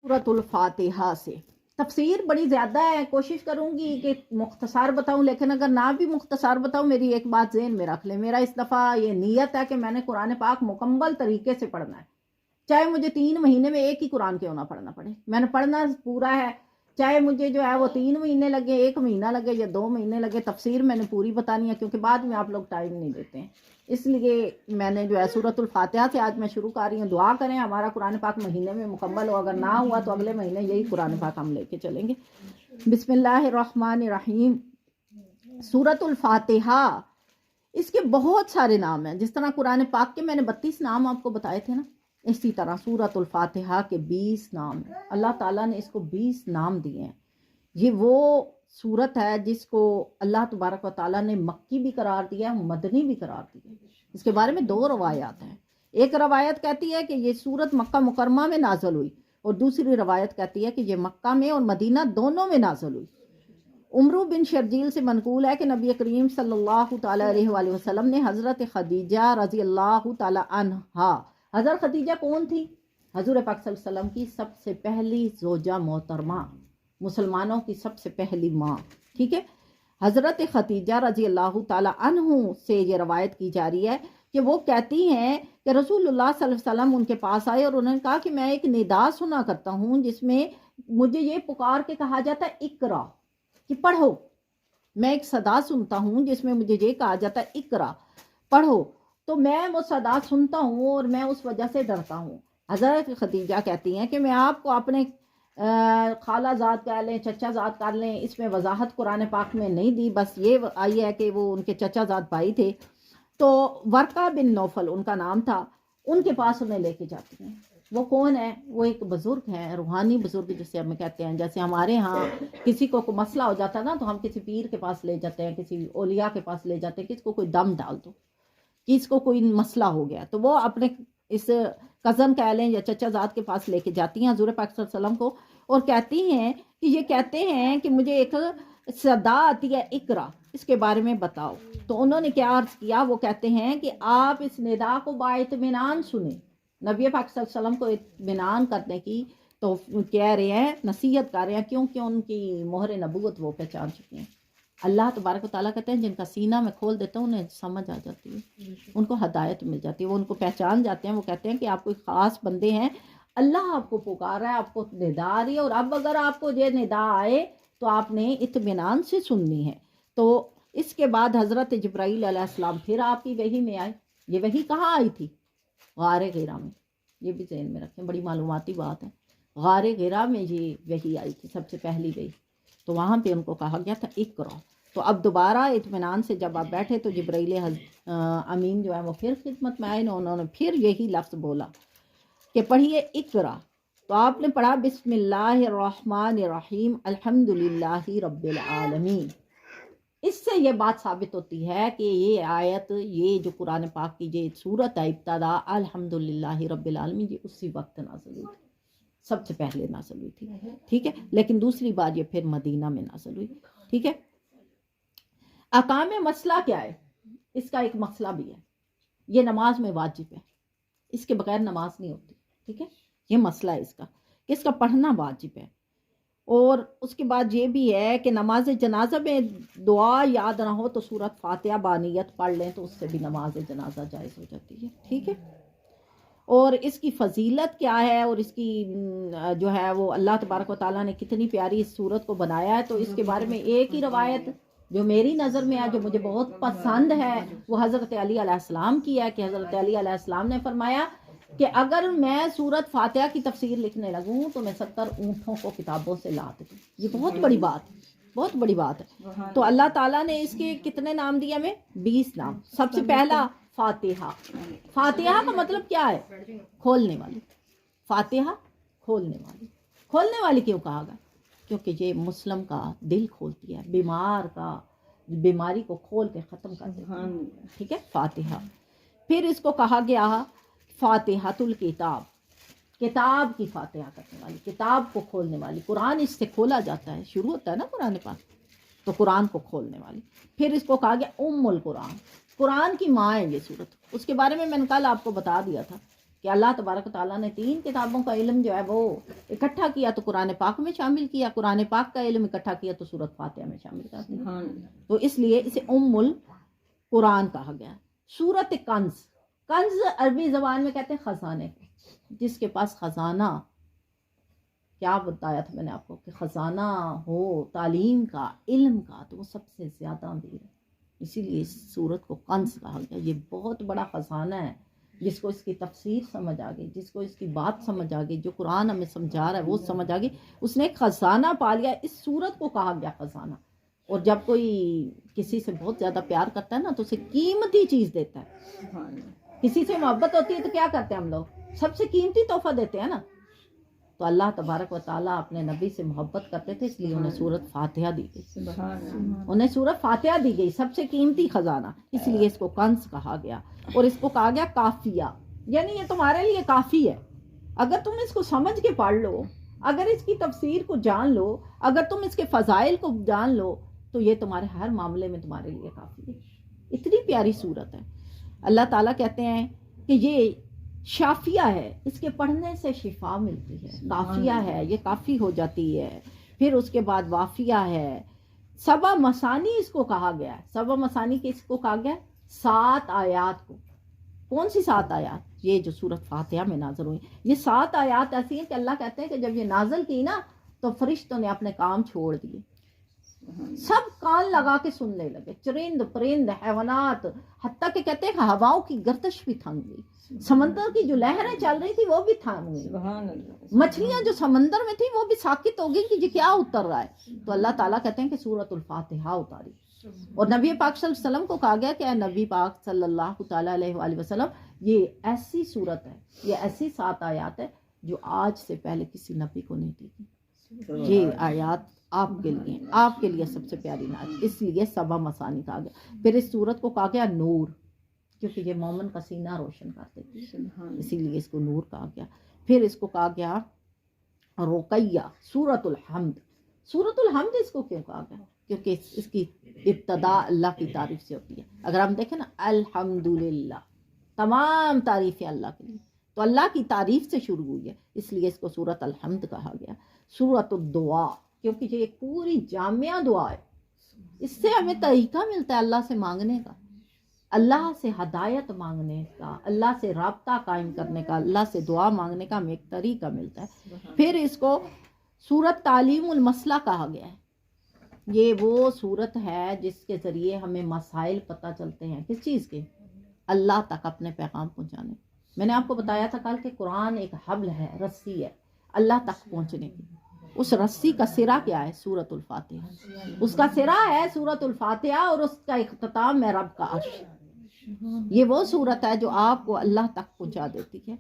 سورۃ الفاتحہ سے تفسیر بڑی زیادہ ہے، کوشش کروں گی کہ مختصر بتاؤں، لیکن اگر نہ بھی مختصر بتاؤں میری ایک بات ذہن میں رکھ لیں، میرا اس دفعہ یہ نیت ہے کہ میں نے قرآن پاک مکمل طریقے سے پڑھنا ہے، چاہے مجھے 3 مہینے میں ایک ہی قرآن کیوں نہ پڑھنا پڑے، میں نے پڑھنا پورا ہے، چاہے مجھے جو ہے وہ 3 مہینے لگے، 1 مہینہ لگے یا 2 مہینے لگے، تفسیر میں نے پوری بتانی ہے کیونکہ بعد میں آپ لوگ ٹائم نہیں دیتے ہیں، اس لیے میں نے جو ہے سورۃ الفاتحہ سے آج میں شروع کر رہی ہوں۔ دعا کریں ہمارا قرآن پاک مہینے میں مکمل ہو، اگر نہ ہوا تو اگلے مہینے یہی قرآن پاک ہم لے کے چلیں گے۔ بسم اللہ الرحمن الرحیم۔ سورۃ الفاتحہ، اس کے بہت سارے نام ہیں، جس طرح قرآن پاک کے میں نے 32 نام آپ کو بتائے تھے نا، اسی طرح سورۃ الفاتحہ کے 20 نام ہیں، اللہ تعالیٰ نے اس کو 20 نام دیے ہیں۔ یہ وہ سورت ہے جس کو اللہ تبارک و تعالیٰ نے مکی بھی قرار دیا ہے، مدنی بھی قرار دیا ہے۔ اس کے بارے میں 2 روایات ہیں، ایک روایت کہتی ہے کہ یہ سورت مکہ مکرمہ میں نازل ہوئی، اور دوسری روایت کہتی ہے کہ یہ مکہ میں اور مدینہ دونوں میں نازل ہوئی۔ عمرو بن شرجیل سے منقول ہے کہ نبی کریم صلی اللہ تعالیٰ علیہ وآلہ وسلم نے حضرت خدیجہ رضی اللہ تعالیٰ عنہا، حضرت خدیجہ کون تھی؟ حضور پاک صلی اللہ علیہ وسلم کی سب سے پہلی زوجہ محترمہ، مسلمانوں کی سب سے پہلی ماں، ٹھیک ہے۔ حضرت خدیجہ رضی اللہ تعالیٰ عنہ سے یہ روایت کی جا رہی ہے کہ وہ کہتی ہیں کہ رسول اللہ صلی اللہ علیہ وسلم ان کے پاس آئے اور انہوں نے کہا کہ میں ایک ندا سنا کرتا ہوں جس میں مجھے یہ پکار کے کہا جاتا ہے اقرا، کہ پڑھو، میں ایک صدا سنتا ہوں جس میں مجھے یہ کہا جاتا ہے اقرا، پڑھو، تو میں وہ صدا سنتا ہوں اور میں اس وجہ سے ڈرتا ہوں۔ حضرت خدیجہ کہتی ہیں کہ میں آپ کو اپنے خالہ زاد کہہ لیں، چچا زاد کر لیں، اس میں وضاحت قرآن پاک میں نہیں دی، بس یہ آئی ہے کہ وہ ان کے چچا زاد بھائی تھے، تو ورقہ بن نوفل ان کا نام تھا، ان کے پاس انہیں لے کے جاتی ہیں۔ وہ کون ہے؟ وہ ایک بزرگ ہیں، روحانی بزرگ جسے ہم کہتے ہیں، جیسے ہمارے ہاں کسی کو کوئی مسئلہ ہو جاتا ہے نا تو ہم کسی پیر کے پاس لے جاتے ہیں، کسی اولیاء کے پاس لے جاتے ہیں، کسی کو کوئی دم ڈال دو، کسی کو کوئی مسئلہ ہو گیا، تو وہ اپنے اس کزن کہہ لیں یا چچا زاد کے پاس لے کے جاتی ہیں حضور پاک صلی اللہ علیہ وسلم کو، اور کہتی ہیں کہ یہ کہتے ہیں کہ مجھے ایک صدا آتی ہے اقرا، اس کے بارے میں بتاؤ۔ تو انہوں نے کیا عرض کیا؟ وہ کہتے ہیں کہ آپ اس ندا کو بااطمینان سنیں، نبی پاک صلی اللہ علیہ وسلم کو اطمینان کرنے کی تو کہہ رہے ہیں، نصیحت کر رہے ہیں، کیونکہ ان کی مہر نبوت وہ پہچان چکے ہیں۔ اللہ تبارک و تعالیٰ کہتے ہیں جن کا سینہ میں کھول دیتا ہوں انہیں سمجھ آ جاتی ہے، ان کو ہدایت مل جاتی ہے، وہ ان کو پہچان جاتے ہیں، وہ کہتے ہیں کہ آپ کوئی خاص بندے ہیں، اللہ آپ کو پکار رہا ہے، آپ کو ندا آ رہی ہے، اور اب اگر آپ کو یہ ندا آئے تو آپ نے اطمینان سے سننی ہے۔ تو اس کے بعد حضرت جبرائیل علیہ السلام پھر آپ کی وحی میں آئے۔ یہ وحی کہاں آئی تھی؟ غار غیرہ میں، یہ بھی ذہن میں رکھیں، بڑی معلوماتی بات ہے، غار غیرہ میں یہ وحی آئی تھی، سب سے پہلی وحی، تو وہاں پہ ان کو کہا گیا تھا اقرا۔ تو اب دوبارہ اطمینان سے جب آپ بیٹھے تو جبرائیل امین جو ہے وہ پھر خدمت میں آئے، انہوں نے پھر یہی لفظ بولا کہ پڑھیے اقرا، تو آپ نے پڑھا بسم اللہ الرحمن الرحیم الحمدللہ رب العالمین۔ اس سے یہ بات ثابت ہوتی ہے کہ یہ آیت، یہ جو قرآن پاک کی یہ سورت ہے ابتدا الحمدللہ رب العالمین، یہ اسی وقت نازل ہوئی تھی، سب سے پہلے نازل ہوئی تھی، ٹھیک ہے، لیکن دوسری بار یہ پھر مدینہ میں نازل ہوئی، ٹھیک ہے۔ احکام مسئلہ کیا ہے؟ اس کا ایک مسئلہ بھی ہے، یہ نماز میں واجب ہے، اس کے بغیر نماز نہیں ہوتی، ٹھیک ہے، یہ مسئلہ ہے اس کا کہ اس کا پڑھنا واجب ہے۔ اور اس کے بعد یہ بھی ہے کہ نماز جنازہ میں دعا یاد نہ ہو تو سورۃ فاتحہ بانیت پڑھ لیں تو اس سے بھی نماز جنازہ جائز ہو جاتی ہے، ٹھیک ہے۔ اور اس کی فضیلت کیا ہے اور اس کی جو ہے وہ اللہ تبارک و تعالیٰ نے کتنی پیاری اس سورت کو بنایا ہے، تو اس کے بارے میں ایک ہی روایت جو میری نظر میں ہے، جو مجھے بہت پسند ہے، وہ حضرت علی علیہ السلام کی ہے کہ حضرت علی علیہ السلام نے فرمایا کہ اگر میں سورت فاتحہ کی تفسیر لکھنے لگوں تو میں 70 اونٹوں کو کتابوں سے لا دوں۔ یہ بہت بڑی بات، بہت بڑی بات ہے۔ تو اللہ تعالیٰ نے اس کے کتنے نام دیے ہمیں؟ 20 نام۔ سب سے پہلا فاتحہ، فاتحہ کا مطلب کیا ہے؟ کھولنے والی، فاتحہ کھولنے والی، کھولنے والی کیوں کہا گیا؟ کیونکہ یہ مسلم کا دل کھولتی ہے، بیمار کا بیماری کو کھول کے ختم کر دیتی ہے، ٹھیک ہے، فاتحہ۔ پھر اس کو کہا گیا فاتحۃ الکتاب، کتاب کی فاتحہ کرنے والی، کتاب کو کھولنے والی، قرآن اس سے کھولا جاتا ہے، شروع ہوتا ہے نا قرآن پاک، تو قرآن کو کھولنے والی۔ پھر اس کو کہا گیا ام القرآن، قرآن کی ماں ہے یہ سورت، اس کے بارے میں نے کل آپ کو بتا دیا تھا کہ اللہ تبارک و تعالیٰ نے 3 کتابوں کا علم جو ہے وہ اکٹھا کیا تو قرآن پاک میں شامل کیا، قرآن پاک کا علم اکٹھا کیا تو سورۃ فاتحہ میں شامل کر دیا، تو اس لیے اسے القرآن کہا گیا۔ سورۃ کنز، کنز عربی زبان میں کہتے ہیں خزانے، جس کے پاس خزانہ، کیا بتایا تھا میں نے آپ کو کہ خزانہ ہو تعلیم کا، علم کا، تو وہ سب سے زیادہ امیر ہے، اسی لیے اس سورت کو کنز کہا گیا۔ یہ بہت بڑا خزانہ ہے، جس کو اس کی تفسیر سمجھ آ گئی، جس کو اس کی بات سمجھ آ گئی، جو قرآن ہمیں سمجھا رہا ہے وہ سمجھ آ گئی، اس نے ایک خزانہ پا لیا۔ اس سورت کو کہا گیا خزانہ۔ اور جب کوئی کسی سے بہت زیادہ پیار کرتا ہے نا تو اسے قیمتی چیز دیتا ہے۔ کسی سے محبت ہوتی ہے تو کیا کرتے ہیں ہم لوگ؟ سب سے قیمتی تحفہ دیتے ہیں نا۔ تو اللہ تبارک و تعالیٰ اپنے نبی سے محبت کرتے تھے، اس لیے انہیں سورت فاتحہ دی گئی، انہیں سورت فاتحہ دی گئی، سب سے قیمتی خزانہ، اس لیے اس کو کنز کہا گیا۔ اور اس کو کہا گیا کافیہ، یعنی یہ تمہارے لیے کافی ہے، اگر تم اس کو سمجھ کے پڑھ لو، اگر اس کی تفسیر کو جان لو، اگر تم اس کے فضائل کو جان لو تو یہ تمہارے ہر معاملے میں تمہارے لیے کافی ہے۔ اتنی پیاری صورت ہے۔ اللہ تعالیٰ کہتے ہیں کہ یہ شافیہ ہے، اس کے پڑھنے سے شفا ملتی ہے، کافیہ ہے، یہ کافی ہو جاتی ہے۔ پھر اس کے بعد وافیہ ہے، سبع مثانی اس کو کہا گیا ہے۔ سبع مثانی کس کو کہا گیا؟ 7 آیات کو۔ کون سی 7 آیات؟ یہ جو سورت فاتحہ میں نازل ہوئی، یہ 7 آیات ایسی ہیں کہ اللہ کہتے ہیں کہ جب یہ نازل کی نا تو فرشتوں نے اپنے کام چھوڑ دیے، سب کان لگا کے سننے لگے، چرند پرند حیوانات، حتیٰ کہ کہتے ہیں کہ ہواؤں کی گردش بھی تھم گئی، سمندر کی جو لہریں چل رہی تھی وہ بھی تھم گئی، مچھلیاں جو سمندر میں تھی وہ بھی ساکت ہو گئی کہ یہ کیا اتر رہا ہے۔ تو اللہ تعالیٰ کہتے ہیں کہ سورۃ الفاتحہ اتاری، اور نبی پاک صلی اللہ علیہ وسلم کو کہا گیا کہ اے نبی پاک صلی اللہ تعالیٰ علیہ وآلہ وسلم، یہ ایسی صورت ہے، یہ ایسی 7 آیات ہے جو آج سے پہلے کسی نبی کو نہیں دی گئی۔ یہ آیات آپ کے لیے سب سے پیاری نعت، اس لیے سبع مثانی کہا گیا۔ پھر اس سورت کو کہا گیا نور، کیونکہ یہ مومن کا سینہ روشن کرتے تھے، اسی لیے اس کو نور کہا گیا۔ پھر اس کو کہا گیا رقیہ، سورۃ الحمد۔ سورۃ الحمد اس کو کیوں کہا گیا؟ کیونکہ اس کی ابتدا اللہ کی تعریف سے ہوتی ہے۔ اگر ہم دیکھیں نا، الحمدللہ، تمام تعریفیں اللہ کے لیے، تو اللہ کی تعریف سے شروع ہوئی ہے، اس لیے اس کو سورۃ الحمد کہا گیا۔ سورۃ الدعا، کیونکہ یہ ایک پوری جامعہ دعا ہے، اس سے ہمیں طریقہ ملتا ہے اللہ سے مانگنے کا، اللہ سے ہدایت مانگنے کا، اللہ سے رابطہ قائم کرنے کا، اللہ سے دعا مانگنے کا ہمیں ایک طریقہ ملتا ہے۔ پھر اس کو سورۃ تعلیم المسئلہ کہا گیا ہے۔ یہ وہ سورت ہے جس کے ذریعے ہمیں مسائل پتہ چلتے ہیں، کس چیز کے؟ اللہ تک اپنے پیغام پہنچانے۔ میں نے آپ کو بتایا تھا کل کہ قرآن ایک حبل ہے، رسی ہے اللہ تک پہنچنے کی۔ اس رسی کا سرا کیا ہے؟ سورۃ الفاتحہ۔ اس کا سرا ہے سورۃ الفاتحہ، اور اس کا اختتام ہے رب کا عرش۔ یہ وہ سورت ہے جو آپ کو اللہ تک پہنچا دیتی ہے۔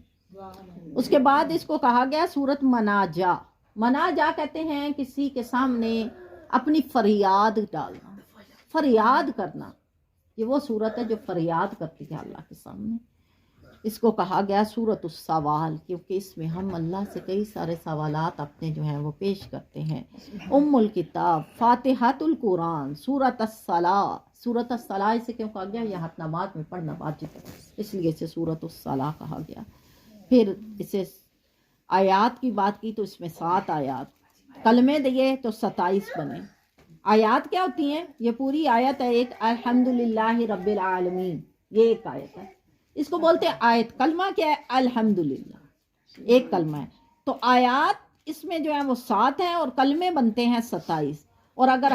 اس کے بعد اس کو کہا گیا سورۃ مناجا۔ مناجا کہتے ہیں کسی کے سامنے اپنی فریاد ڈالنا، فریاد کرنا۔ یہ وہ سورت ہے جو فریاد کرتی ہے اللہ کے سامنے۔ اس کو کہا گیا سورۃ السوال، کیونکہ اس میں ہم اللہ سے کئی سارے سوالات اپنے جو ہیں وہ پیش کرتے ہیں۔ ام الکتاب، فاتحۃ القرآن، سورۃ الصلاۃ۔ سورۃ الصلاۃ اسے کیوں کہا گیا؟ یہ نماز میں پڑھنا واجب ہے، اس لیے اسے سورۃ الصلاۃ کہا گیا۔ پھر اسے آیات کی بات کی تو اس میں 7 آیات، کلمے دیے تو 27 بنے۔ آیات کیا ہوتی ہیں؟ یہ پوری آیت ہے ایک، الحمدللہ رب العالمین، یہ ایک آیت ہے، اس کو بولتے ہیں آیت۔ کلمہ کیا ہے؟ الحمدللہ، ایک کلمہ ہے۔ تو آیات اس میں جو ہیں وہ 7 ہیں اور کلمے بنتے ہیں 27۔ اور اگر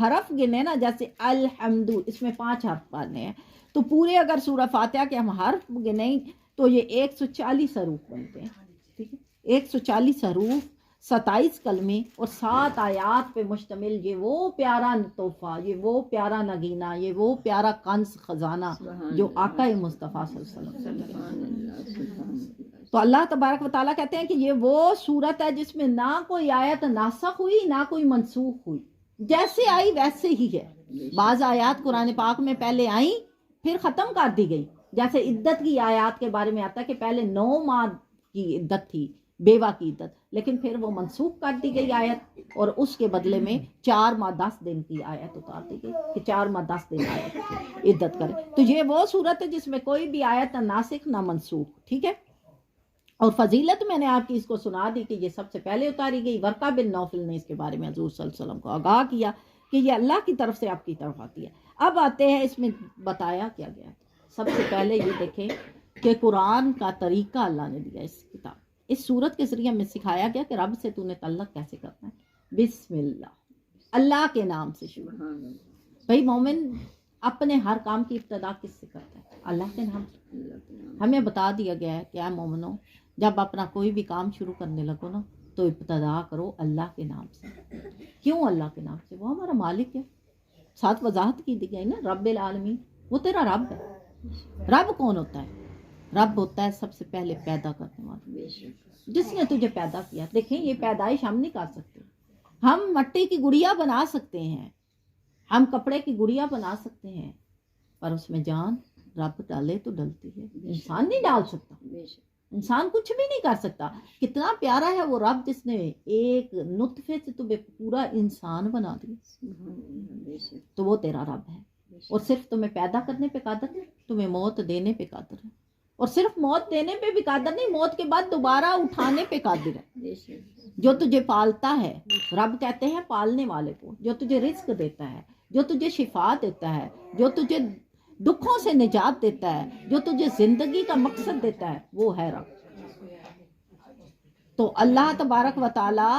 حرف گنے نا، جیسے الحمد، اس میں 5 حرف پڑھنے ہیں، تو پورے اگر سورہ فاتحہ کے ہم حرف گنیں تو یہ 140 حروف بنتے ہیں، ٹھیک ہے؟ 140 حروف، 27 کلمے اور 7 آیات پہ مشتمل یہ وہ پیارا تحفہ، یہ وہ پیارا نگینہ، یہ وہ پیارا کنز خزانہ جو آقا مصطفیٰ صلی اللہ علیہ وسلم۔ تو اللہ تبارک و تعالیٰ کہتے ہیں کہ یہ وہ صورت ہے جس میں نہ کوئی آیت ناسخ ہوئی نہ کوئی منسوخ ہوئی، جیسے آئی ویسے ہی ہے۔ بعض آیات قرآن پاک میں پہلے آئیں پھر ختم کر دی گئی، جیسے عدت کی آیات کے بارے میں آتا ہے کہ پہلے 9 ماہ کی عدت تھی، بیوہ کی عدت، لیکن پھر وہ منسوخ کر دی گئی آیت، اور اس کے بدلے میں 4 ماہ 10 دن کی آیت اتار دی گئی کہ 4 ماہ 10 دن آیت عدت کرے۔ تو یہ وہ صورت ہے جس میں کوئی بھی آیت نہ ناسخ نہ منسوخ، ٹھیک ہے؟ اور فضیلت میں نے آپ کی اس کو سنا دی کہ یہ سب سے پہلے اتاری گئی. ورقہ بن نوفل نے اس کے بارے میں حضور صلی اللہ علیہ وسلم کو آگاہ کیا کہ یہ اللہ کی طرف سے آپ کی طرف آتی ہے. اب آتے ہیں اس میں بتایا کیا گیا. سب سے پہلے یہ دیکھیں کہ قرآن کا طریقہ اللہ نے دیا. اس کتاب اس صورت کے ذریعے ہمیں سکھایا گیا کہ رب سے تو نے تعلق کیسے کرنا ہے. بسم اللہ، اللہ کے نام سے شروع. بھائی مومن اپنے ہر کام کی ابتدا کس سے کرتا ہے؟ اللہ کے نام سے. ہمیں بتا دیا گیا ہے کہ اے مومنوں، جب اپنا کوئی بھی کام شروع کرنے لگو نا تو ابتدا کرو اللہ کے نام سے. کیوں اللہ کے نام سے؟ وہ ہمارا مالک ہے. ساتھ وضاحت کی دی گئی نا، رب العالمین، وہ تیرا رب ہے. رب کون ہوتا ہے؟ رب ہوتا ہے سب سے پہلے پیدا کرنے والا، جس نے تجھے پیدا کیا. دیکھیں یہ پیدائش ہم نہیں کر سکتے. ہم مٹی کی گڑیا بنا سکتے ہیں، ہم کپڑے کی گڑیا بنا سکتے ہیں، پر اس میں جان رب ڈالے تو ڈلتی ہے. انسان نہیں ڈال سکتا، انسان کچھ بھی نہیں کر سکتا. کتنا پیارا ہے وہ رب جس نے ایک نطفے سے تمہیں پورا انسان بنا دیا. تو وہ تیرا رب ہے. اور صرف تمہیں پیدا کرنے پہ قادر ہے، تمہیں موت دینے پہ قادر ہے. اور صرف موت دینے پہ بھی قادر نہیں، موت کے بعد دوبارہ اٹھانے پہ قادر ہے. جو تجھے پالتا ہے، رب کہتے ہیں پالنے والے کو، جو تجھے رزق دیتا ہے، جو تجھے شفا دیتا ہے، جو تجھے دکھوں سے نجات دیتا ہے، جو تجھے زندگی کا مقصد دیتا ہے، وہ ہے رب. تو اللہ تبارک و تعالی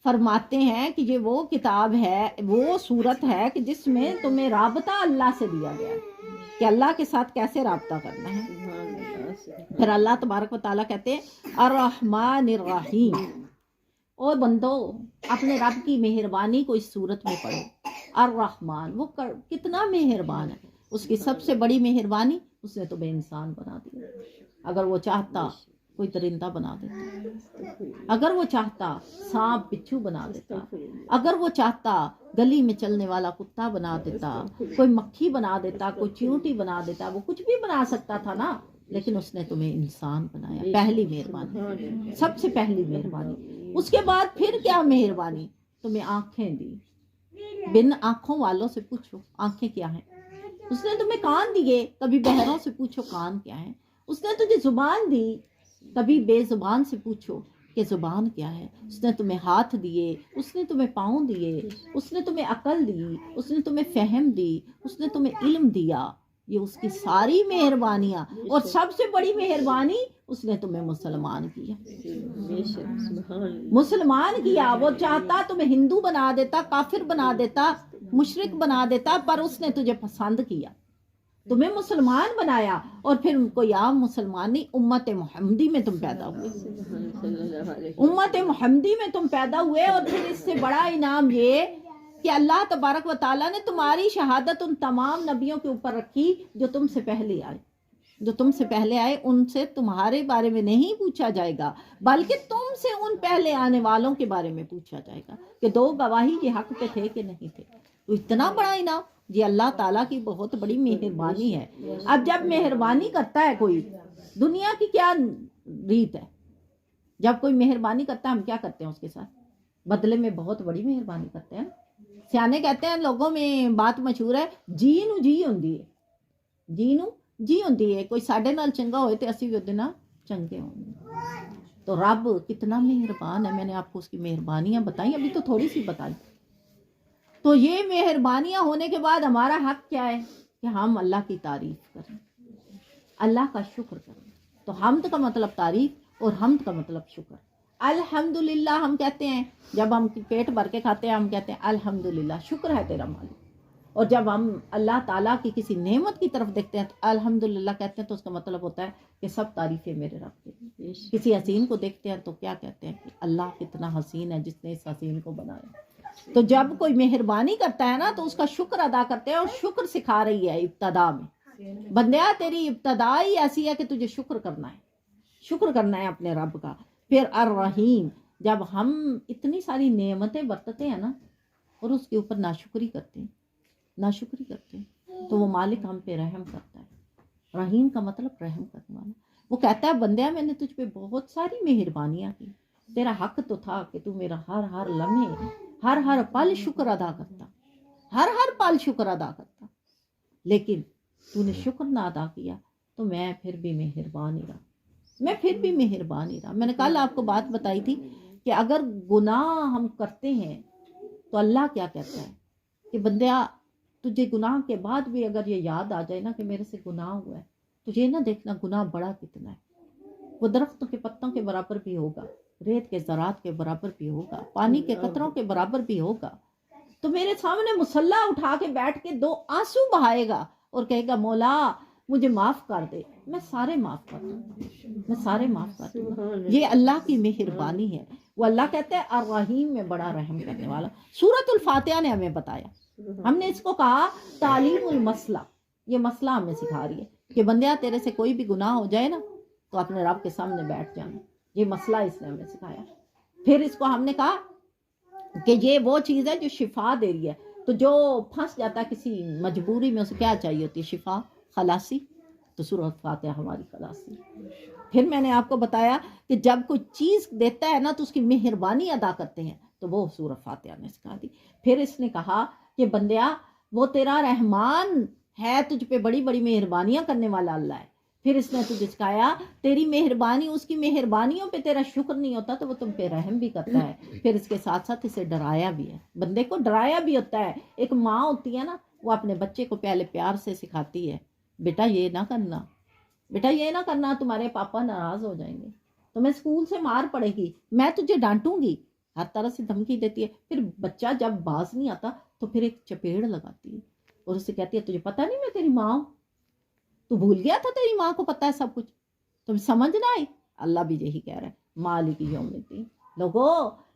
فرماتے ہیں کہ یہ وہ کتاب ہے، وہ صورت ہے کہ جس میں تمہیں رابطہ اللہ سے دیا گیا ہے کہ اللہ کے ساتھ کیسے رابطہ کرنا ہے. پھر اللہ تبارک و تعالیٰ کہتے ہیں الرحمن الرحیم. اور بندو اپنے رب کی مہربانی کو اس صورت میں پڑھو. الرحمن، وہ کتنا مہربان ہے. اس کی سب سے بڑی مہربانی، اس نے تمہیں انسان بنا دیا. اگر وہ چاہتا کوئی درندہ بنا دیتا، اگر وہ چاہتا سانپ بچھو بنا دیتا، اگر وہ چاہتا گلی میں چلنے والا کتا بنا دیتا، کوئی مکھی بنا دیتا، کوئی چیونٹی بنا دیتا. وہ کچھ بھی بنا سکتا تھا نا، لیکن اس نے تمہیں انسان بنایا. پہلی مہربانی، سب سے پہلی مہربانی. اس کے بعد پھر کیا مہربانی؟ تمہیں آنکھیں دی. بن آنکھوں والوں سے پوچھو آنکھیں کیا ہیں. اس نے تمہیں کان دیے، کبھی بہروں سے پوچھو کان کیا ہے. اس نے تجھے زبان دی، کبھی بے زبان سے پوچھو کہ زبان کیا ہے. اس نے تمہیں ہاتھ دیے، اس نے تمہیں پاؤں دیے، اس نے تمہیں عقل دی، اس نے تمہیں فہم دی، اس نے تمہیں علم دیا. یہ اس کی ساری مہربانیاں. اور سب سے بڑی مہربانی، اس نے تمہیں مسلمان کیا. مسلمان کیا. وہ چاہتا تمہیں ہندو بنا دیتا، کافر بنا دیتا، مشرک بنا دیتا، پر اس نے تجھے پسند کیا، تمہیں مسلمان بنایا. اور پھر کوئی عام مسلمان نہیں، امت محمدی میں تم پیدا ہوئے. امت محمدی میں تم پیدا ہوئے. اور پھر اس سے بڑا انعام یہ کہ اللہ تبارک و تعالیٰ نے تمہاری شہادت ان تمام نبیوں کے اوپر رکھی جو تم سے پہلے آئے. جو تم سے پہلے آئے ان سے تمہارے بارے میں نہیں پوچھا جائے گا، بلکہ تم سے ان پہلے آنے والوں کے بارے میں پوچھا جائے گا کہ دو گواہی یہ حق پہ تھے کہ نہیں تھے. تو اتنا بڑا انعام یہ اللہ تعالیٰ کی بہت بڑی مہربانی ہے. اب جب مہربانی کرتا ہے کوئی، دنیا کی کیا ریت ہے، جب کوئی مہربانی کرتا ہے ہم کیا کرتے ہیں اس کے ساتھ؟ بدلے میں بہت بڑی مہربانی کرتے ہیں. سیانے کہتے ہیں، لوگوں میں بات مشہور ہے، جی نو جی ہوندی ہے. جی نو جی ہوندی ہے. کوئی ساڈے نال چنگا ہوئے تے اسی بھی اودے نال چنگے ہوں. تو رب کتنا مہربان ہے. میں نے آپ کو اس کی مہربانیاں بتائیں، ابھی تو تھوڑی سی بتائی. تو یہ مہربانیاں ہونے کے بعد ہمارا حق کیا ہے کہ ہم اللہ کی تعریف کریں، اللہ کا شکر کریں. تو حمد کا مطلب تعریف اور حمد کا مطلب شکر. الحمدللہ ہم کہتے ہیں جب ہم پیٹ بھر کے کھاتے ہیں، ہم کہتے ہیں الحمدللہ، شکر ہے تیرا مالک. اور جب ہم اللہ تعالیٰ کی کسی نعمت کی طرف دیکھتے ہیں تو الحمدللہ کہتے ہیں، تو اس کا مطلب ہوتا ہے کہ سب تعریفیں میرے رب کی. کسی حسین کو دیکھتے ہیں تو کیا کہتے ہیں کہ اللہ کتنا حسین ہے جس نے اس حسین کو بنایا. تو جب کوئی مہربانی کرتا ہے نا تو اس کا شکر ادا کرتے ہیں. اور شکر سکھا رہی ہے ابتدا میں، بندیا تیری ابتدا ہی ایسی ہے کہ تجھے شکر کرنا ہے، شکر کرنا ہے اپنے رب کا. پھر الرحیم، جب ہم اتنی ساری نعمتیں برتتے ہیں نا اور اس کے اوپر ناشکری کرتے ہیں تو وہ مالک ہم پہ رحم کرتا ہے. رحیم کا مطلب رحم کرنے والا. وہ کہتا ہے بندیا میں نے تجھ پہ بہت ساری مہربانیاں کی، تیرا حق تو تھا کہ تو میرا ہر لمحے ہر پل شکر ادا کرتا، ہر پل شکر ادا کرتا، لیکن تو نے شکر نہ ادا کیا تو میں پھر بھی مہربان ہی رہا. میں پھر بھی مہربان ہی رہا. میں نے کل آپ کو بات بتائی تھی کہ اگر گناہ ہم کرتے ہیں تو اللہ کیا کہتا ہے کہ بندیا تجھے گناہ کے بعد بھی اگر یہ یاد آ جائے نا کہ میرے سے گناہ ہوا ہے تو یہ نہ دیکھنا گناہ بڑا کتنا ہے. وہ درختوں کے پتوں کے برابر بھی ہوگا, ریت کے ذرات کے برابر بھی ہوگا, پانی کے قطروں کے برابر بھی ہوگا. تو میرے سامنے مسلح اٹھا کے بیٹھ کے 2 آنسو بہائے گا اور کہے گا مولا مجھے معاف کر دے, میں سارے معاف کر دوں گا, میں سارے معاف کر دوں گا. یہ اللہ کی مہربانی ہے. وہ اللہ کہتے ہیں الرحیم میں بڑا رحم کرنے والا. سورۃ الفاتحہ نے ہمیں بتایا, ہم نے اس کو کہا تعلیم المسئلہ. یہ مسئلہ ہمیں سکھا رہی ہے کہ بندیا تیرے سے کوئی بھی گناہ ہو جائے نا تو اپنے رب کے سامنے بیٹھ جانا. یہ مسئلہ اس نے ہمیں سکھایا. پھر اس کو ہم نے کہا کہ یہ وہ چیز ہے جو شفا دے رہی ہے. تو جو پھنس جاتا ہے کسی مجبوری میں, اسے کیا چاہیے ہوتی ہے؟ شفا, خلاصی. تو سورۃ فاتحہ ہماری خلاصی. پھر میں نے آپ کو بتایا کہ جب کوئی چیز دیتا ہے نا تو اس کی مہربانی ادا کرتے ہیں, تو وہ سورۃ فاتحہ نے سکھا دی. پھر اس نے کہا کہ بندیا وہ تیرا رحمان ہے, تجھ پہ بڑی بڑی مہربانیاں کرنے والا اللہ ہے. پھر اس نے تجھے سکھایا تیری مہربانی, اس کی مہربانیوں پہ تیرا شکر نہیں ہوتا تو وہ تم پہ رحم بھی کرتا ہے. پھر اس کے ساتھ ساتھ اسے ڈرایا بھی ہے, بندے کو ڈرایا بھی ہوتا ہے. ایک ماں ہوتی ہے نا, وہ اپنے بچے کو پہلے پیار سے سکھاتی ہے, بیٹا یہ نہ کرنا, بیٹا یہ نہ کرنا, تمہارے پاپا ناراض ہو جائیں گے, تمہیں اسکول سے مار پڑے گی, میں تجھے ڈانٹوں گی, ہر طرح سے دھمکی دیتی ہے. پھر بچہ جب باز نہیں آتا تو پھر ایک چپیڑ لگاتی ہے اور اسے کہتی ہے تجھے پتہ نہیں میں تیری ماں ہوں, تو بھول گیا تھا تیری ماں کو پتہ ہے سب کچھ, تم سمجھ نہ آئی. اللہ بھی یہی کہہ رہا ہے مالک یوم الدین. لوگو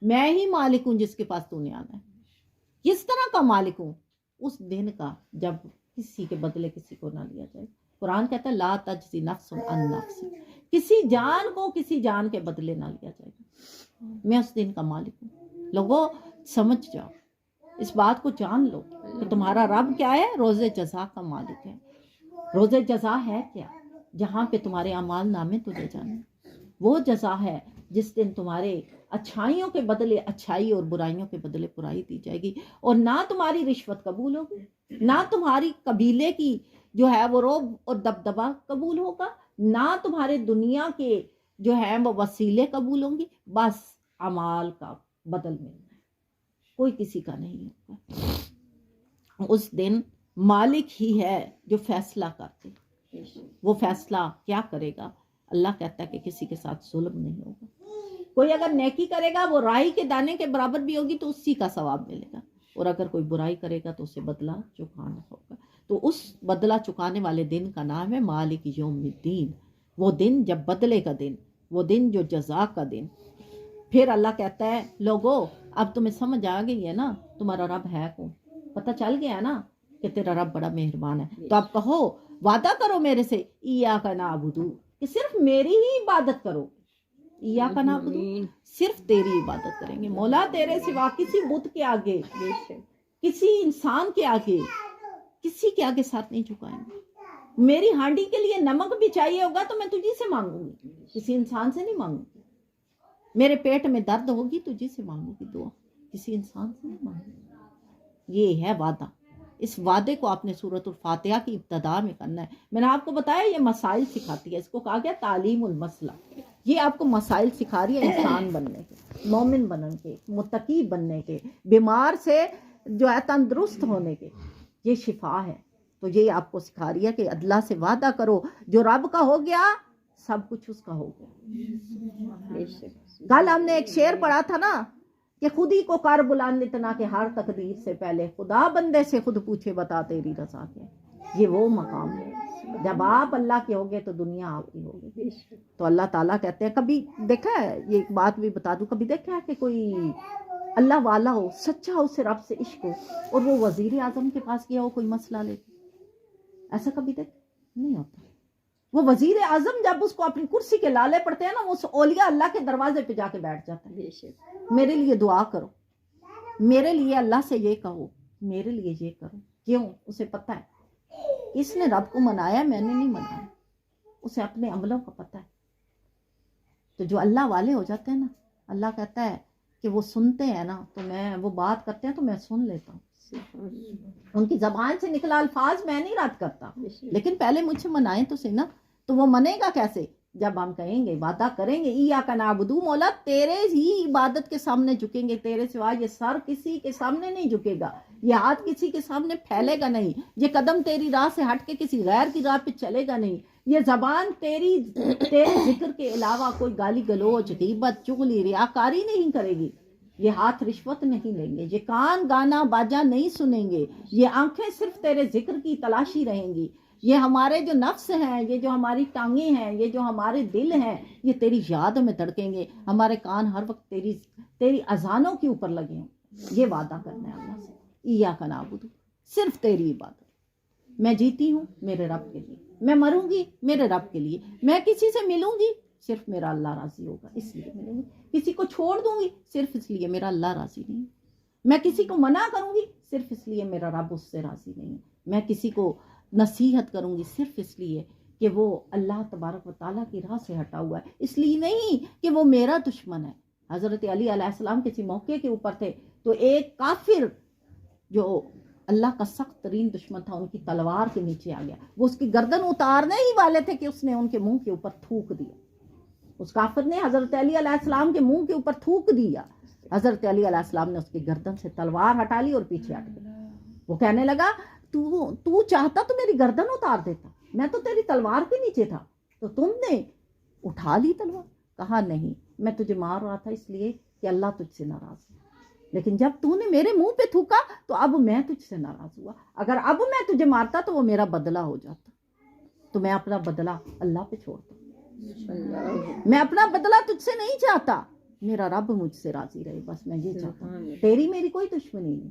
میں ہی مالک ہوں جس کے پاس تو نے آنا ہے. کس طرح کا مالک ہوں؟ اس دن کا جب کسی کے بدلے کسی کو نہ لیا جائے. قرآن کہتا ہے لا تجزی نفس عن نفس, کسی جان کو کسی جان کے بدلے نہ لیا جائے گا. میں اس دن کا مالک ہوں. لوگو سمجھ جاؤ, اس بات کو جان لو کہ تمہارا رب کیا ہے, روز جزا کا مالک ہے. روز جزا ہے کیا؟ جہاں پہ تمہارے اعمال نامے تجھے جانے. وہ جزا ہے جس دن تمہارے اچھائیوں کے بدلے اچھائی اور برائیوں کے بدلے برائی دی جائے گی, اور نہ تمہاری رشوت قبول ہوگی, نہ تمہاری قبیلے کی جو ہے وہ روب اور دبدبا قبول ہوگا, نہ تمہارے دنیا کے جو ہے وہ وسیلے قبول ہوں گی. بس اعمال کا بدل ملنا ہے, کوئی کسی کا نہیں ہوگا. اس دن مالک ہی ہے جو فیصلہ کرتے. وہ فیصلہ کیا کرے گا؟ اللہ کہتا ہے کہ کسی کے ساتھ ظلم نہیں ہوگا. کوئی اگر نیکی کرے گا وہ رائی کے دانے کے برابر بھی ہوگی تو اسی کا ثواب ملے گا, اور اگر کوئی برائی کرے گا تو اسے بدلہ چکانا ہوگا. تو اس بدلہ چکانے والے دن کا نام ہے مالک یوم الدین. وہ دن جب بدلے کا دن, وہ دن جو جزا کا دن. پھر اللہ کہتا ہے لوگو اب تمہیں سمجھ آ گئی ہے نا تمہارا رب ہے کون, پتہ چل گیا نا کہ تیرا رب بڑا مہربان ہے. تو اب کہو, وعدہ کرو میرے سے, ایاک نعبدو, کہ صرف میری ہی عبادت کرو. ایاک نعبدو, صرف تیری عبادت کریں گے. مولا تیرے سوا کسی بت کے آگے, کسی انسان کے آگے, کسی کے آگے ساتھ نہیں جھکائیں گے. میری ہانڈی کے لیے نمک بھی چاہیے ہوگا تو میں تجھی سے مانگوں گی, کسی انسان سے نہیں مانگوں گی. میرے پیٹ میں درد ہوگی تجھی سے مانگوں گی دعا, کسی انسان سے نہیں مانگوں گی. یہ ہے وعدہ. اس وعدے کو آپ نے سورۃ الفاتحہ کی ابتدا میں کرنا ہے. میں نے آپ کو بتایا یہ مسائل سکھاتی ہے, اس کو کہا گیا تعلیم المسئلہ. یہ آپ کو مسائل سکھا رہی ہے انسان بننے کے, مومن بننے کے, متقی بننے کے, بیمار سے جو ہے تندرست ہونے کے. یہ شفا ہے. تو یہ آپ کو سکھا رہی ہے کہ اللہ سے وعدہ کرو, جو رب کا ہو گیا سب کچھ اس کا ہو گیا. کل ہم نے ایک شعر پڑھا تھا نا کہ خود ہی کو کر بلند اتنا کہ ہر تقدیر سے پہلے خدا بندے سے خود پوچھے بتا تیری رضا کیا. یہ وہ مقام ہے جب آپ اللہ کے ہوگے تو دنیا آپ کی ہوگی. تو اللہ تعالیٰ کہتے ہیں, کبھی دیکھا ہے, یہ ایک بات بھی بتا دوں, کبھی دیکھا ہے کہ کوئی اللہ والا ہو, سچا ہو, اسے رب سے عشق ہو, اور وہ وزیر اعظم کے پاس گیا ہو کوئی مسئلہ لے کے؟ ایسا کبھی نہیں ہوتا. وہ وزیر اعظم جب اس کو اپنی کرسی کے لالے پڑتے ہیں نا, وہ اولیاء اللہ کے دروازے پہ جا کے بیٹھ جاتا ہے. میرے لیے دعا کرو, میرے لیے اللہ سے یہ کہو, میرے لیے یہ کرو. کیوں؟ اسے پتہ ہے اس نے رب کو منایا, میں نے نہیں منایا. اسے اپنے عملوں کا پتہ ہے. تو جو اللہ والے ہو جاتے ہیں نا, اللہ کہتا ہے کہ وہ سنتے ہیں نا, تو میں وہ بات کرتے ہیں تو میں سن لیتا ہوں. ان کی زبان سے نکلا الفاظ میں نہیں رد کرتا, لیکن پہلے مجھ سے منائیں تو صحیح نا. تو وہ منے گا کیسے جب ہم کہیں گے وعدہ کریں گے ایاک نعبدو مولا تیرے ہی عبادت کے سامنے جھکیں گے، تیرے سوا یہ سر کسی کے سامنے نہیں جھکے گا، یہ ہاتھ کسی کے سامنے پھیلے گا نہیں، یہ قدم تیری راہ سے ہٹ کے کسی غیر کی راہ پہ چلے گا نہیں، یہ زبان تیرے ذکر کے علاوہ کوئی گالی گلوچ غیبت چغلی ریاکاری نہیں کرے گی، یہ ہاتھ رشوت نہیں لیں گے، یہ کان گانا باجا نہیں سنیں گے، یہ آنکھیں صرف تیرے ذکر کی تلاشی رہیں گی، یہ ہمارے جو نفس ہیں، یہ جو ہماری ٹانگیں ہیں، یہ جو ہمارے دل ہیں، یہ تیری یاد میں دھڑکیں گے، ہمارے کان ہر وقت تیری اذانوں کے اوپر لگے ہیں۔ یہ وعدہ کرنا ہے اللہ سے، ایاک نعبد، صرف تیری عبادت۔ میں جیتی ہوں میرے رب کے لیے، میں مروں گی میرے رب کے لیے، میں کسی سے ملوں گی صرف میرا اللہ راضی ہوگا اس لیے ملوں گی، کسی کو چھوڑ دوں گی صرف اس لیے میرا اللہ راضی نہیں ہے، میں کسی کو منع کروں گی صرف اس لیے میرا رب اس سے راضی نہیں ہے، میں کسی کو نصیحت کروں گی صرف اس لیے کہ وہ اللہ تبارک و تعالیٰ کی راہ سے ہٹا ہوا ہے، اس لیے نہیں کہ وہ میرا دشمن ہے۔ حضرت علی علیہ السلام کسی موقع کے اوپر تھے تو ایک کافر جو اللہ کا سخت ترین دشمن تھا ان کی تلوار کے نیچے آ گیا، وہ اس کی گردن اتارنے ہی والے تھے کہ اس نے ان کے منہ کے اوپر تھوک دیا، اس کافر نے حضرت علی علیہ السلام کے منہ کے اوپر تھوک دیا، حضرت علی علیہ السلام نے اس کی گردن سے تلوار ہٹا لی اور پیچھے ہٹ گیا، وہ کہنے لگا تو چاہتا تو میری گردن اتار دیتا، میں تو تیری تلوار کے نیچے تھا، تو تم نے اٹھا لی تلوار۔ کہا نہیں، میں تجھے مار رہا تھا اس لیے کہ اللہ تجھ سے ناراض ہے، لیکن جب تو نے میرے منہ پہ تھوکا تو اب میں تجھ سے ناراض ہوا، اگر اب میں تجھے مارتا تو وہ میرا بدلہ ہو جاتا، تو میں اپنا بدلہ اللہ پہ چھوڑتا، میں اپنا بدلہ تجھ سے نہیں چاہتا، میرا رب مجھ سے راضی رہے، بس میں یہ چاہتا ہوں، تیری میری کوئی دشمنی نہیں،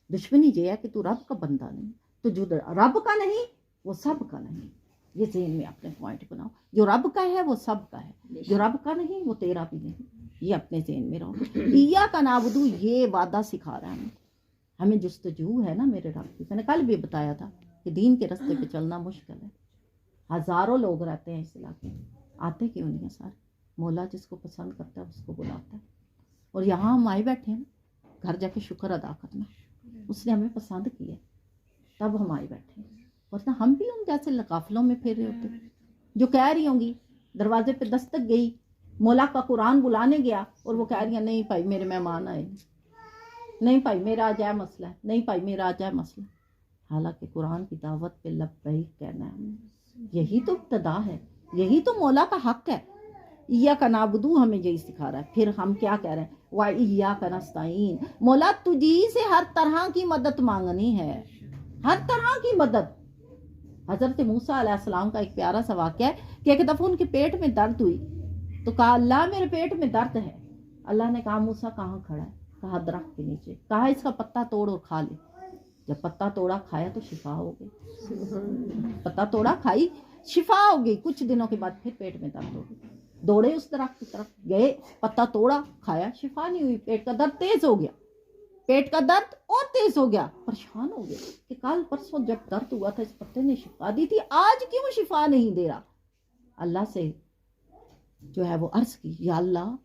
دشمنی یہ ہے کہ تو رب کا بندہ نہیں، تو جو رب کا نہیں وہ سب کا نہیں، یہ ذہن میں اپنے پوائنٹ بناؤ، جو رب کا ہے وہ سب کا ہے، جو رب کا نہیں وہ تیرا بھی نہیں، یہ اپنے ذہن میں رہو۔ ایاک نعبد یہ وعدہ سکھا رہا ہے ہمیں جستجو ہے نا میرے رب کی، میں نے کل بھی بتایا تھا کہ دین کے رستے پہ چلنا مشکل ہے، ہزاروں لوگ رہتے ہیں اس علاقے میں، آتے کیوں نہیں ہیں سارے؟ مولا جس کو پسند کرتا ہے اس کو بلاتا ہے، اور یہاں ہم آئے بیٹھے ہیں گھر جا کے شکر ادا کرنا، اس نے ہمیں پسند کیا تب ہم آئے بیٹھے ہیں، ورنہ ہم بھی ان جیسے قافلوں میں پھر رہے ہوتے جو کہہ رہی ہوں گی، دروازے پہ دستک گئی، مولا کا قرآن بلانے گیا اور وہ کہہ رہی ہیں نہیں بھائی میرے مہمان آئے، نہیں بھائی میرا آج ہے مسئلہ ہے، نہیں بھائی میرا آج ہے مسئلہ، حالانکہ قرآن کی دعوت پہ لبیک کہنا ہے، یہی تو ابتدا ہے، یہی تو مولا کا حق ہے۔ ایاک نعبد ہمیں یہی سکھا رہا ہے، پھر ہم کیا کہہ رہے ہیں وَإِيَّاكَ نَسْتَعِينُ، مولا تجھی سے ہر طرح کی مدد مانگنی ہے، ہر طرح کی مدد۔ حضرت موسیٰ علیہ السلام کا ایک پیارا سا واقعہ ہے کہ ایک دفعہ ان کے پیٹ میں درد ہوئی تو کہا اللہ میرے پیٹ میں درد ہے، اللہ نے کہا موسیٰ کہاں کھڑا ہے؟ کہا درخت کے نیچے، کہا اس کا پتا توڑ اور کھا لے، جب پتا توڑا کھایا تو شفا ہو گئی، پتا توڑا کھائی شفا ہو گئی، کچھ دنوں کے بعد پھر پیٹ میں درد ہو گئی، دوڑے اس درخت کی طرف گئے، پتا توڑا کھایا شفا نہیں ہوئی، پیٹ کا درد تیز ہو گیا، پیٹ کا درد اور تیز ہو گیا، پریشان ہو گیا کہ کل پرسوں جب درد ہوا تھا اس پتے نے شفا دی تھی، آج کیوں شفا نہیں دے رہا؟ اللہ سے جو ہے وہ عرض کی یا اللہ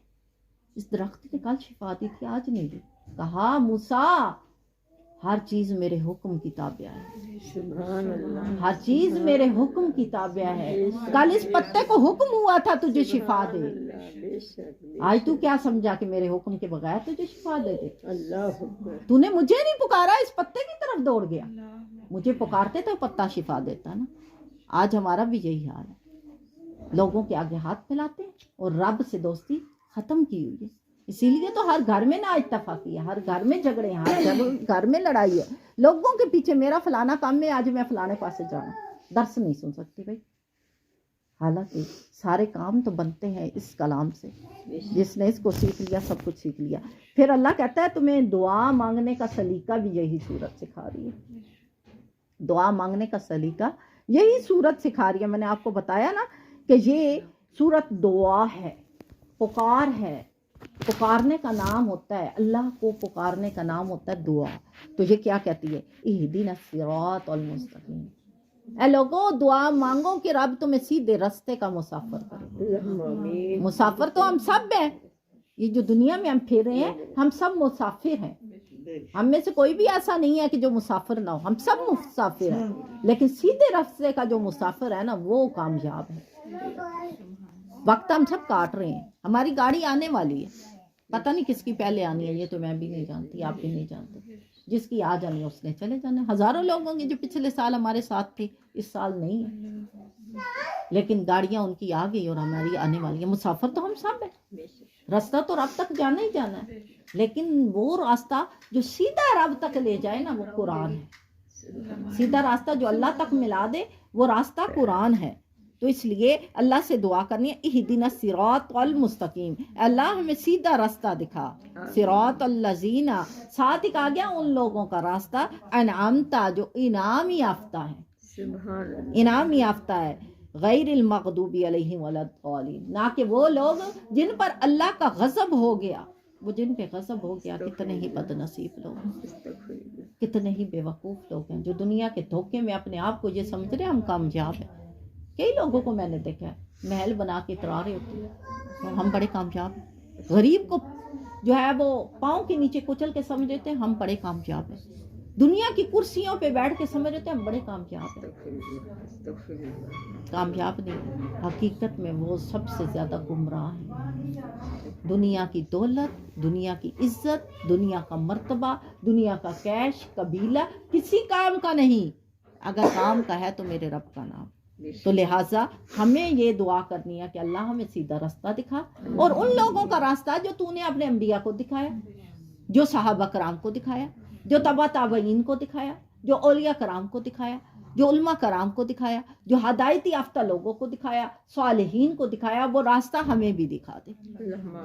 اس درخت نے کل شفا دی تھی آج نہیں دی، کہا موسیٰ ہر چیز میرے حکم کی تابع ہے، سبحان اللہ، ہر چیز میرے حکم کی تابع ہے، کل اس پتے کو حکم ہوا تھا تجھے شفا دے، بے شک آج تو کیا سمجھا کہ میرے حکم کے بغیر تجھے شفا دے دے؟ اللہ اکبر، تو نے مجھے نہیں پکارا، اس پتے کی طرف دوڑ گیا، مجھے پکارتے تو پتا شفا دیتا نا۔ آج ہمارا بھی یہی حال ہے، لوگوں کے آگے ہاتھ پھیلاتے ہیں اور رب سے دوستی ختم کی ہوئی ہے، اسی لیے تو ہر گھر میں نا اتفاقی ہے، ہر گھر میں جھگڑے ہیں، ہر گھر میں لڑائی ہے، لوگوں کے پیچھے میرا فلانا کام ہے آج میں فلانے پاسے جانا، درس نہیں سن سکتی بھائی، حالانکہ سارے کام تو بنتے ہیں اس کلام سے، جس نے اس کو سیکھ لیا سب کچھ سیکھ لیا۔ پھر اللہ کہتا ہے تمہیں دعا مانگنے کا سلیقہ بھی یہی صورت سکھا رہی ہے، دعا مانگنے کا سلیقہ یہی صورت سکھا رہی ہے، میں نے آپ کو بتایا نا کہ یہ صورت دعا ہے، پکار ہے، پکارنے کا نام ہوتا ہے، اللہ کو پکارنے کا نام ہوتا ہے دعا۔ تو یہ کیا کہتی ہے اہدنا الصراط المستقیم، اے لوگو دعا مانگو کہ رب تمہیں سیدھے رستے کا مسافر کرے، اللہم آمین، مسافر تو ہم سب ہیں، یہ جو دنیا میں ہم پھر رہے ہیں ہم سب مسافر ہیں، ہم میں سے کوئی بھی ایسا نہیں ہے کہ جو مسافر نہ ہو، ہم سب مسافر ہیں، لیکن سیدھے رستے کا جو مسافر ہے نا وہ کامیاب ہے۔ وقت ہم سب کاٹ رہے ہیں، ہماری گاڑی آنے والی ہے، پتہ نہیں کس کی پہلے آنی ہے، یہ تو میں بھی نہیں جانتی، آپ بھی نہیں جانتے، جس کی آ جانی ہے اس نے چلے جانا ہے۔ ہزاروں لوگ ہوں گے جو پچھلے سال ہمارے ساتھ تھے، اس سال نہیں ہے، لیکن گاڑیاں ان کی آ گئی اور ہماری آنے والی ہے۔ مسافر تو ہم سب ہیں، راستہ تو رب تک جانا ہی جانا ہے، لیکن وہ راستہ جو سیدھا رب تک لے جائے نا، وہ قرآن ہے۔ سیدھا راستہ جو اللہ تک ملا دے وہ راستہ قرآن ہے۔ تو اس لیے اللہ سے دعا کرنی ہے، اہدنا الصراط المستقیم، اللہ ہمیں سیدھا راستہ دکھا، صراط الذین، ساتھ ہی کہا گیا ان لوگوں کا راستہ، انعمتا، جو انعام یافتہ ہے، سبحان اللہ، انعام یافتہ ہے، غیر المغضوب علیہم ولا الضالین، نہ کہ وہ لوگ جن پر اللہ کا غضب ہو گیا۔ وہ جن پہ غضب ہو گیا کتنے ہی بد نصیب لوگ ہیں، استغفر اللہ، کتنے ہی بے وقوف لوگ ہیں جو دنیا کے دھوکے میں اپنے آپ کو یہ سمجھ رہے ہیں ہم کامیاب ہیں۔ کئی لوگوں کو میں نے دیکھا ہے محل بنا کے اترا رہے ہوتے ہیں، ہم بڑے کامیاب ہیں۔ غریب کو جو ہے وہ پاؤں کے نیچے کچل کے سمجھ لیتے ہیں ہم بڑے کامیاب ہیں، دنیا کی کرسیوں پہ بیٹھ کے سمجھ لیتے ہیں ہم بڑے کامیاب ہیں۔ استغفر اللہ، کامیاب نہیں، حقیقت میں وہ سب سے زیادہ گمراہ ہیں۔ دنیا کی دولت، دنیا کی عزت، دنیا کا مرتبہ، دنیا کا کیش، قبیلہ کسی کام کا نہیں، اگر کام کا ہے تو میرے رب کا نام۔ تو لہٰذا ہمیں یہ دعا کرنی ہے کہ اللہ ہمیں سیدھا راستہ دکھا، اور ان لوگوں کا راستہ جو تو نے اپنے انبیاء کو دکھایا، جو صحابہ کرام کو دکھایا، جو تبع تابعین کو دکھایا، جو اولیاء کرام کو دکھایا، جو علماء کرام کو دکھایا، جو ہدایت یافتہ لوگوں کو دکھایا، صالحین کو دکھایا، وہ راستہ ہمیں بھی دکھا دے،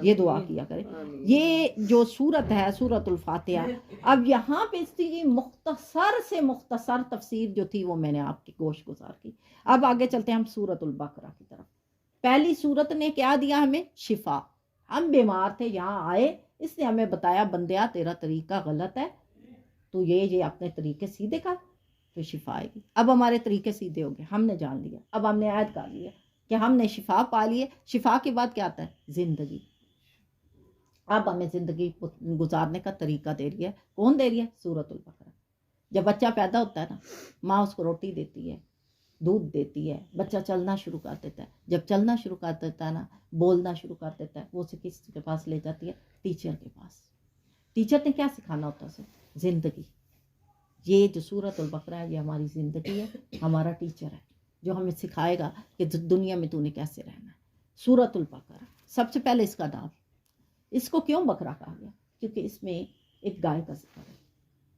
یہ دعا کیا کرے۔ یہ جو سورت ہے سورت الفاتحہ، اب یہاں پہ اس کی مختصر سے مختصر تفسیر جو تھی وہ میں نے آپ کی گوش گزار کی۔ اب آگے چلتے ہیں ہم سورت البقرہ کی طرف۔ پہلی سورت نے کیا دیا ہمیں؟ شفا۔ ہم بیمار تھے، یہاں آئے، اس نے ہمیں بتایا بندیا تیرا طریقہ غلط ہے، تو یہ اپنے طریقے سیدھے کر تو شفا آئے گی۔ اب ہمارے طریقے سیدھے ہو گئے، ہم نے جان لیا، اب ہم نے عہد کر لیا کہ ہم نے شفا پا لی ہے۔ شفا کے بعد کیا آتا ہے؟ زندگی۔ اب ہمیں زندگی گزارنے کا طریقہ دے رہی ہے، کون دے رہی ہے؟ سورت البقرہ۔ جب بچہ پیدا ہوتا ہے نا، ماں اس کو روٹی دیتی ہے، دودھ دیتی ہے، بچہ چلنا شروع کر دیتا ہے۔ جب چلنا شروع کر دیتا ہے نا، بولنا شروع کر دیتا ہے، وہ اسے کس کے پاس لے جاتی ہے؟ ٹیچر کے پاس۔ ٹیچر نے کیا سکھانا ہوتا ہے اسے؟ زندگی۔ یہ جو سورت البقرہ ہے یہ ہماری زندگی ہے، ہمارا ٹیچر ہے جو ہمیں سکھائے گا کہ دنیا میں تو نے کیسے رہنا ہے۔ سورت البقرہ، سب سے پہلے اس کا نام، اس کو کیوں بکرا کہا گیا؟ کیونکہ اس میں ایک گائے کا ذکر ہے،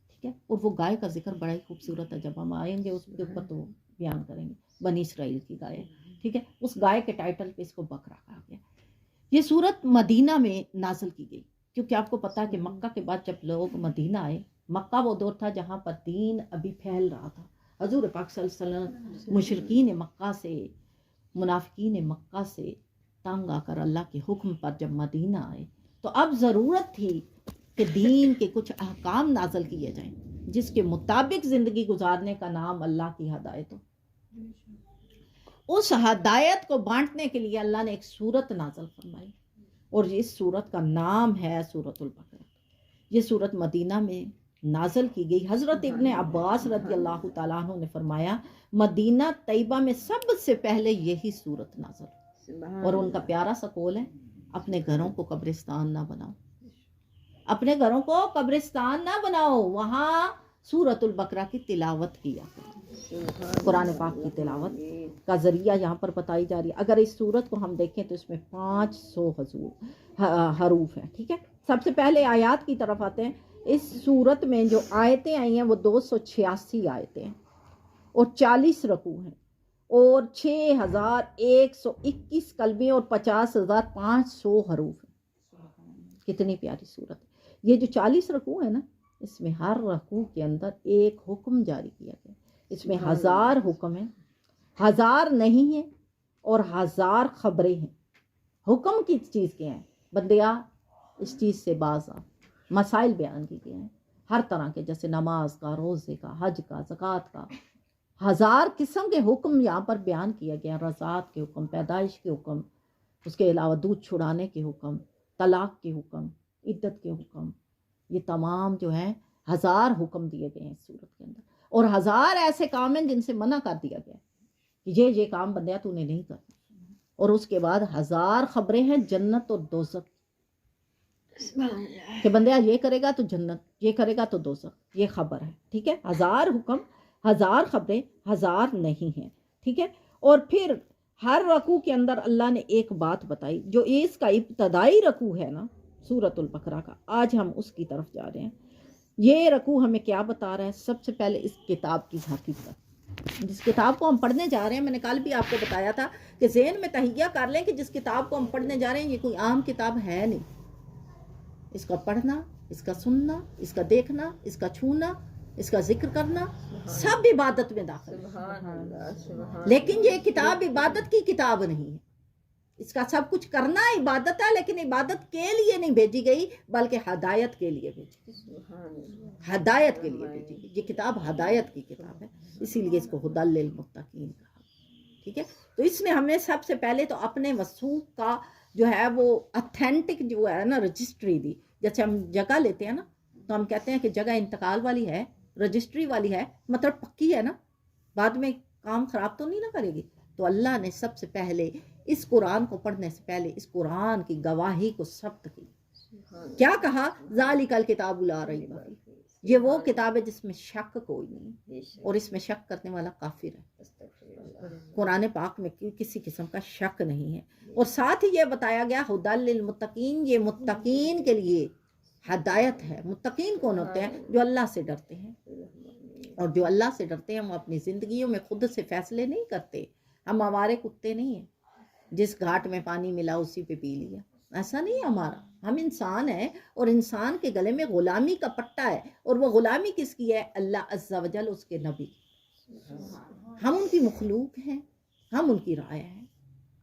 ٹھیک ہے، اور وہ گائے کا ذکر بڑا ہی خوبصورت ہے، جب ہم آئیں گے اس کے اوپر تو بیان کریں گے۔ بنی اسرائیل کی گائے، ٹھیک ہے، اس گائے کے ٹائٹل پہ اس کو بکرا کہا گیا۔ یہ سورت مدینہ میں نازل کی گئی، کیونکہ آپ کو پتا ہے کہ مکہ کے بعد جب لوگ مدینہ آئے، مکہ وہ دور تھا جہاں پر دین ابھی پھیل رہا تھا۔ حضور پاک صلی اللہ علیہ وسلم مشرکین مکہ سے، منافقین مکہ سے تنگ آ کر اللہ کے حکم پر جب مدینہ آئے تو اب ضرورت تھی کہ دین کے کچھ احکام نازل کیے جائیں جس کے مطابق زندگی گزارنے کا نام اللہ کی ہدایت ہو۔ اس ہدایت کو بانٹنے کے لیے اللہ نے ایک سورت نازل فرمائی، اور اس سورت کا نام ہے سورت البقرہ۔ یہ سورت مدینہ میں نازل کی گئی۔ حضرت ابن عباس رضی اللہ تعالیٰ عنہ نے فرمایا مدینہ طیبہ میں سب سے پہلے یہی سورت نازل، اور ان کا پیارا سا قول ہے، اپنے گھروں کو قبرستان نہ بناؤ، اپنے گھروں کو قبرستان نہ بناؤ، وہاں سورت البقرہ کی تلاوت کیا کرو۔ قرآن پاک کی تلاوت کا ذریعہ یہاں پر بتائی جا رہی ہے۔ اگر اس سورت کو ہم دیکھیں تو اس میں 500 حروف ہیں، ٹھیک ہے۔ سب سے پہلے آیات کی طرف آتے ہیں۔ اس سورت میں جو آیتیں آئی ہیں وہ 286 آیتیں ہیں، اور 40 رکوع ہیں، اور 6121 کلمے اور 50,500 حروف ہیں۔ کتنی پیاری سورت ہے۔ یہ جو 40 رکوع ہے نا، اس میں ہر رکوع کے اندر ایک حکم جاری کیا گیا۔ اس میں 1000 حکم ہیں، 1000 نہیں ہیں، اور 1000 خبریں ہیں۔ حکم کی چیز کے ہیں، بندیا اس چیز سے باز آ، مسائل بیان کی گئے ہیں ہر طرح کے، جیسے نماز کا، روزے کا، حج کا، زکوٰۃ کا، 1000 قسم کے حکم یہاں پر بیان کیا گیا۔ رضاعت کے حکم، پیدائش کے حکم، اس کے علاوہ دودھ چھڑانے کے حکم، طلاق کے حکم، عدت کے حکم، یہ تمام جو ہیں 1000 حکم دیے گئے ہیں اس سورت کے اندر، اور 1000 ایسے کام ہیں جن سے منع کر دیا گیا کہ یہ کام بندیا تو نے نہیں کرنا۔ اور اس کے بعد 1000 خبریں ہیں جنت اور دوزخ سبحان اللہ. کہ بندہ یہ کرے گا تو جنت، یہ کرے گا تو دوزخ، یہ خبر ہے، ٹھیک ہے. 1000 حکم، 1000 خبریں، 1000 نہیں ہیں، ٹھیک ہے. اور پھر ہر رکوع کے اندر اللہ نے ایک بات بتائی جو اس کا ابتدائی رکوع ہے نا سورۃ البقرہ کا، آج ہم اس کی طرف جا رہے ہیں. یہ رکوع ہمیں کیا بتا رہا ہے؟ سب سے پہلے اس کتاب کی حقیقت، جس کتاب کو ہم پڑھنے جا رہے ہیں. میں نے کل بھی آپ کو بتایا تھا کہ ذہن میں تہیہ کر لیں کہ جس کتاب کو ہم پڑھنے جا رہے ہیں یہ کوئی عام کتاب ہے نہیں. اس کا پڑھنا، اس کا سننا، اس کا دیکھنا، اس کا چھونا، اس کا ذکر کرنا، سب عبادت میں داخل ہے. سبحان اللہ. سبحان لیکن یہ کتاب عبادت کی کتاب نہیں ہے. اس کا سب کچھ کرنا عبادت ہے، لیکن عبادت کے لیے نہیں بھیجی گئی بلکہ ہدایت کے لیے بھیجی گئی. سبحان اللہ. ہدایت کے لیے بھیجی گئی. یہ کتاب ہدایت کی کتاب ہے، اسی لیے اس کو ہدی للمتقین کہا. ٹھیک ہے. تو اس نے ہمیں سب سے پہلے تو اپنے وثوق کا جو ہے وہ اتھینٹک جو ہے نا رجسٹری دی. جیسے ہم جگہ لیتے ہیں نا تو ہم کہتے ہیں کہ جگہ انتقال والی ہے، رجسٹری والی ہے، مطلب پکی ہے نا، بعد میں کام خراب تو نہیں نہ کرے گی. تو اللہ نے سب سے پہلے اس قرآن کو پڑھنے سے پہلے اس قرآن کی گواہی کو ثبت کی. کیا کہا؟ ذالک الکتاب لا ریب فیہ، یہ وہ کتاب ہے جس میں شک کوئی نہیں، اور اس میں شک کرنے والا کافر ہے. قرآن پاک میں کسی قسم کا شک نہیں ہے. اور ساتھ ہی یہ بتایا گیا ہدی للمتقین، یہ متقین کے لیے ہدایت ہے. متقین کون ہوتے ہیں؟ جو اللہ سے ڈرتے ہیں. اور جو اللہ سے ڈرتے ہیں وہ اپنی زندگیوں میں خود سے فیصلے نہیں کرتے. ہم ہمارے کتے نہیں ہیں جس گھاٹ میں پانی ملا اسی پہ پی لیا، ایسا نہیں ہے ہمارا. ہم انسان ہیں اور انسان کے گلے میں غلامی کا پٹا ہے، اور وہ غلامی کس کی ہے؟ اللہ عز و جل، اس کے نبی. ہم ان کی مخلوق ہیں، ہم ان کی رعایا ہیں.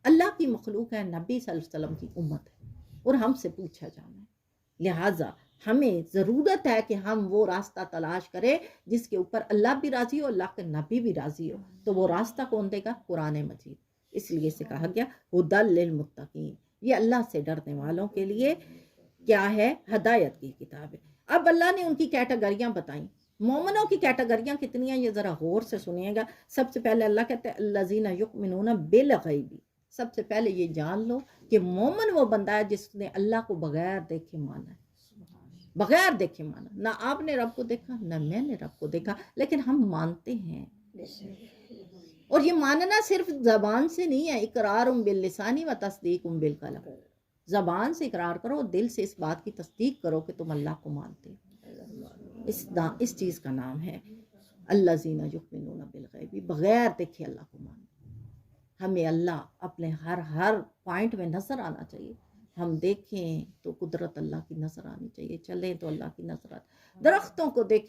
اللہ کی مخلوق ہے، نبی صلی اللہ علیہ وسلم کی امت ہے، اور ہم سے پوچھا جانا ہے. لہٰذا ہمیں ضرورت ہے کہ ہم وہ راستہ تلاش کریں جس کے اوپر اللہ بھی راضی ہو، اللہ کے نبی بھی راضی ہو. تو وہ راستہ کون دے گا؟ قرآن مجید. اس لیے سے کہا گیا ہدی للمتقین، یہ اللہ سے ڈرنے والوں کے لیے کیا ہے؟ ہدایت کی کتاب ہے. اب اللہ نے ان کی کیٹیگریاں بتائیں. مومنوں کی کیٹیگریاں کتنی ہیں یہ ذرا غور سے سنیے گا. سب سے پہلے اللہ کہتے ہیں الذین یؤمنون بالغیب. سب سے پہلے یہ جان لو کہ مومن وہ بندہ ہے جس نے اللہ کو بغیر دیکھے مانا ہے. بغیر دیکھے مانا، نہ آپ نے رب کو دیکھا نہ میں نے رب کو دیکھا، لیکن ہم مانتے ہیں. اور یہ ماننا صرف زبان سے نہیں ہے، اقرار باللسان و تصدیق بالقلب. زبان سے اقرار کرو، دل سے اس بات کی تصدیق کرو کہ تم اللہ کو مانتے ہو. اس چیز کا نام ہے الذین یؤمنون بالغیب، بغیر دیکھے اللہ کو ماننا. ہمیں اللہ اپنے ہر پوائنٹ میں نظر آنا چاہیے. ہم دیکھیں تو قدرت اللہ کی نظر آنی چاہیے، چلیں تو اللہ کی نظر آنی. درختوں کو دیکھیں